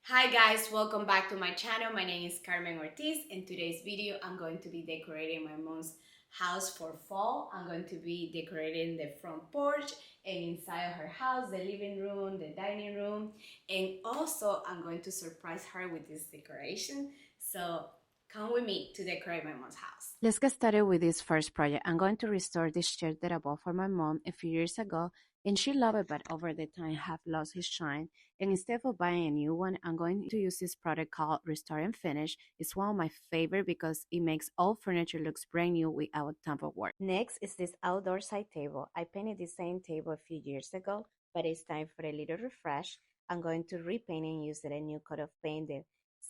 Hi guys, welcome back to my channel. My name is Carmen Ortiz. In today's video, I'm going to be decorating my mom's house for fall. I'm going to be decorating the front porch and inside of her house, the living room, the dining room, and also I'm going to surprise her with this decoration. So come with me to decorate my mom's house. Let's get started with this first project. I'm going to restore this chair that I bought for my mom a few years ago, and she loved it, but over the time have lost his shine. And instead of buying a new one, I'm going to use this product called Restore and Finish. It's one of my favorite because it makes all furniture looks brand new without tamperwork. Next is this outdoor side table. I painted the same table a few years ago, but it's time for a little refresh. I'm going to repaint and use a new coat of paint, the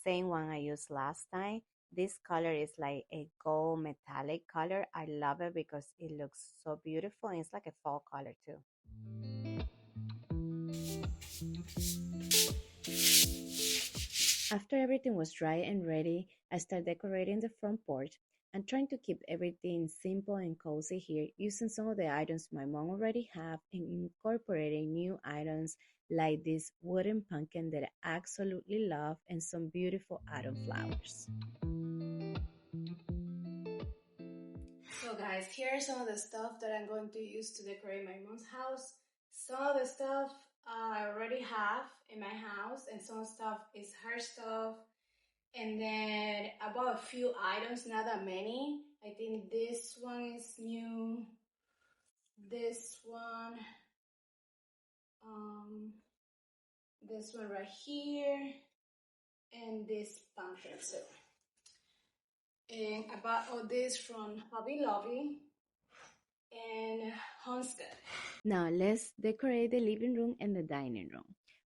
same one I used last time. This color is like a gold metallic color. I love it because it looks so beautiful and it's like a fall color too. After everything was dry and ready, I started decorating the front porch. I'm trying to keep everything simple and cozy here, using some of the items my mom already have and incorporating new items like this wooden pumpkin that I absolutely love and some beautiful autumn flowers. So guys, here are some of the stuff that I'm going to use to decorate my mom's house. Some of the stuff I already have in my house and some stuff is her stuff. And then I bought a few items, not that many. I think this one is new. This one right here, and this pumpkin too. And I bought all this from Hobby Lobby and Homestead. Now let's decorate the living room and the dining room.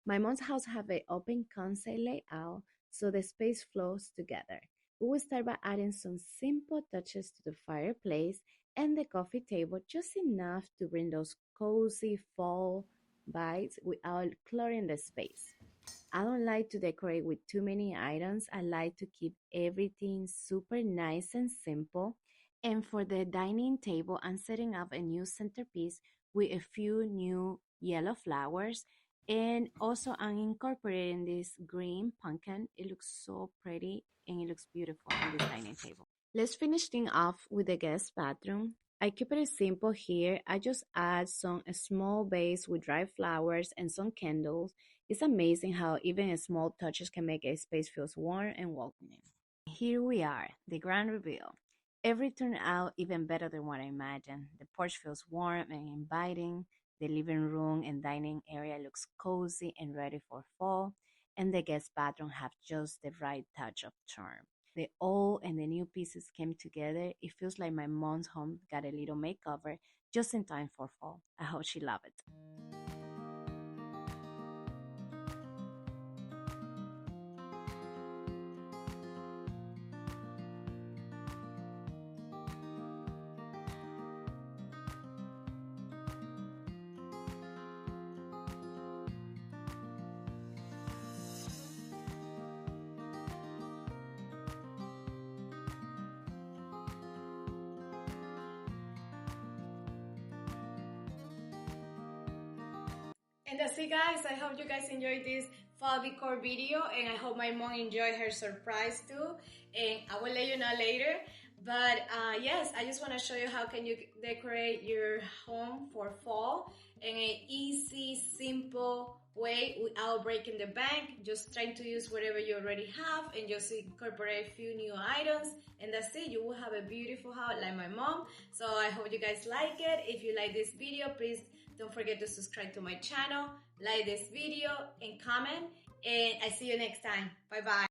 My mom's house have an open concept layout, so the space flows together. We will start by adding some simple touches to the fireplace and the coffee table, just enough to bring those cozy fall vibes without cluttering the space. I don't like to decorate with too many items. I like to keep everything super nice and simple. And for the dining table, I'm setting up a new centerpiece with a few new yellow flowers. And also I'm incorporating this green pumpkin. It looks so pretty and it looks beautiful on this dining table. Let's finish things off with the guest bathroom. I keep it simple here. I just add some a small vase with dried flowers and some candles. It's amazing how even small touches can make a space feel warm and welcoming. Here we are, the grand reveal. Everything turned out even better than what I imagined. The porch feels warm and inviting. The living room and dining area looks cozy and ready for fall. And the guest bathroom have just the right touch of charm. The old and the new pieces came together. It feels like my mom's home got a little makeover just in time for fall. I hope she loved it. And that's it guys, I hope you guys enjoyed this fall decor video and I hope my mom enjoyed her surprise too, and I will let you know later. But yes, I just want to show you how can you decorate your home for fall in an easy, simple way without breaking the bank. Just trying to use whatever you already have and just incorporate a few new items, and that's it. You will have a beautiful house like my mom. So I hope you guys like it. If you like this video, please don't forget to subscribe to my channel, like this video, and comment. And I see you next time. Bye bye.